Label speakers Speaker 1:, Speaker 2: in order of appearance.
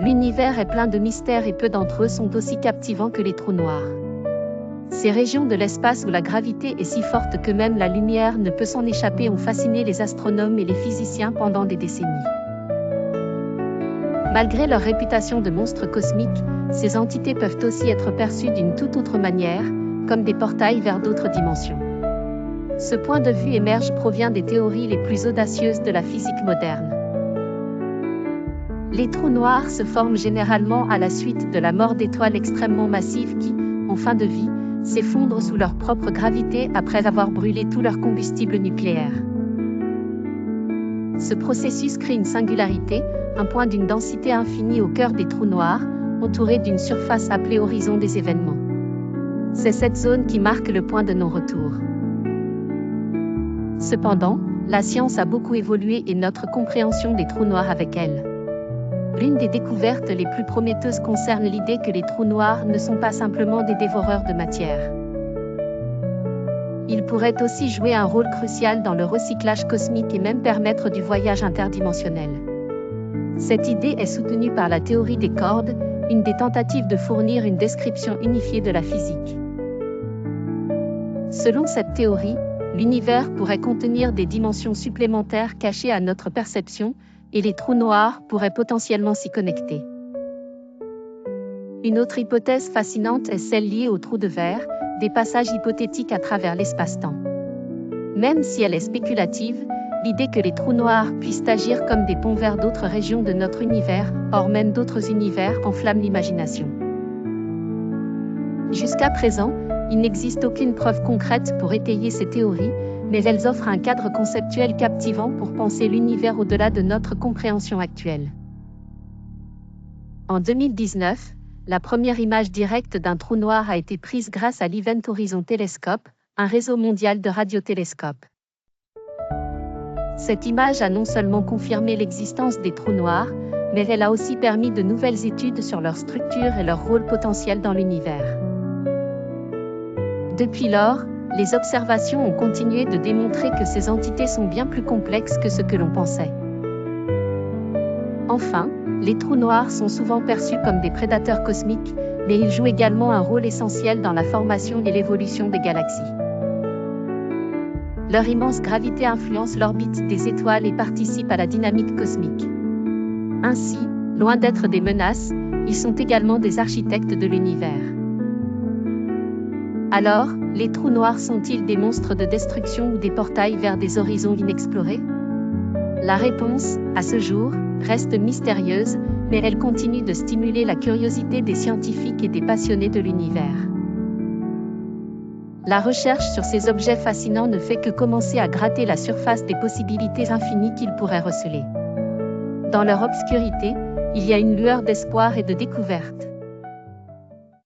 Speaker 1: L'univers est plein de mystères et peu d'entre eux sont aussi captivants que les trous noirs. Ces régions de l'espace où la gravité est si forte que même la lumière ne peut s'en échapper ont fasciné les astronomes et les physiciens pendant des décennies. Malgré leur réputation de monstres cosmiques, ces entités peuvent aussi être perçues d'une toute autre manière, comme des portails vers d'autres dimensions. Ce point de vue émerge provient des théories les plus audacieuses de la physique moderne. Les trous noirs se forment généralement à la suite de la mort d'étoiles extrêmement massives qui, en fin de vie, s'effondrent sous leur propre gravité après avoir brûlé tout leur combustible nucléaire. Ce processus crée une singularité, un point d'une densité infinie au cœur des trous noirs, entouré d'une surface appelée horizon des événements. C'est cette zone qui marque le point de non-retour. Cependant, la science a beaucoup évolué et notre compréhension des trous noirs avec elle. L'une des découvertes les plus prometteuses concerne l'idée que les trous noirs ne sont pas simplement des dévoreurs de matière. Ils pourraient aussi jouer un rôle crucial dans le recyclage cosmique et même permettre du voyage interdimensionnel. Cette idée est soutenue par la théorie des cordes, une des tentatives de fournir une description unifiée de la physique. Selon cette théorie, l'univers pourrait contenir des dimensions supplémentaires cachées à notre perception, et les trous noirs pourraient potentiellement s'y connecter. Une autre hypothèse fascinante est celle liée aux trous de verre, des passages hypothétiques à travers l'espace-temps. Même si elle est spéculative, l'idée que les trous noirs puissent agir comme des ponts vers d'autres régions de notre univers, hors même d'autres univers, enflamme l'imagination. Jusqu'à présent, il n'existe aucune preuve concrète pour étayer ces théories, mais elles offrent un cadre conceptuel captivant pour penser l'univers au-delà de notre compréhension actuelle. En 2019, la première image directe d'un trou noir a été prise grâce à l'Event Horizon Telescope, un réseau mondial de radiotélescopes. Cette image a non seulement confirmé l'existence des trous noirs, mais elle a aussi permis de nouvelles études sur leur structure et leur rôle potentiel dans l'univers. Depuis lors, les observations ont continué de démontrer que ces entités sont bien plus complexes que ce que l'on pensait. Enfin, les trous noirs sont souvent perçus comme des prédateurs cosmiques, mais ils jouent également un rôle essentiel dans la formation et l'évolution des galaxies. Leur immense gravité influence l'orbite des étoiles et participe à la dynamique cosmique. Ainsi, loin d'être des menaces, ils sont également des architectes de l'univers. Alors, les trous noirs sont-ils des monstres de destruction ou des portails vers des horizons inexplorés? La réponse, à ce jour, reste mystérieuse, mais elle continue de stimuler la curiosité des scientifiques et des passionnés de l'univers. La recherche sur ces objets fascinants ne fait que commencer à gratter la surface des possibilités infinies qu'ils pourraient receler. Dans leur obscurité, il y a une lueur d'espoir et de découverte.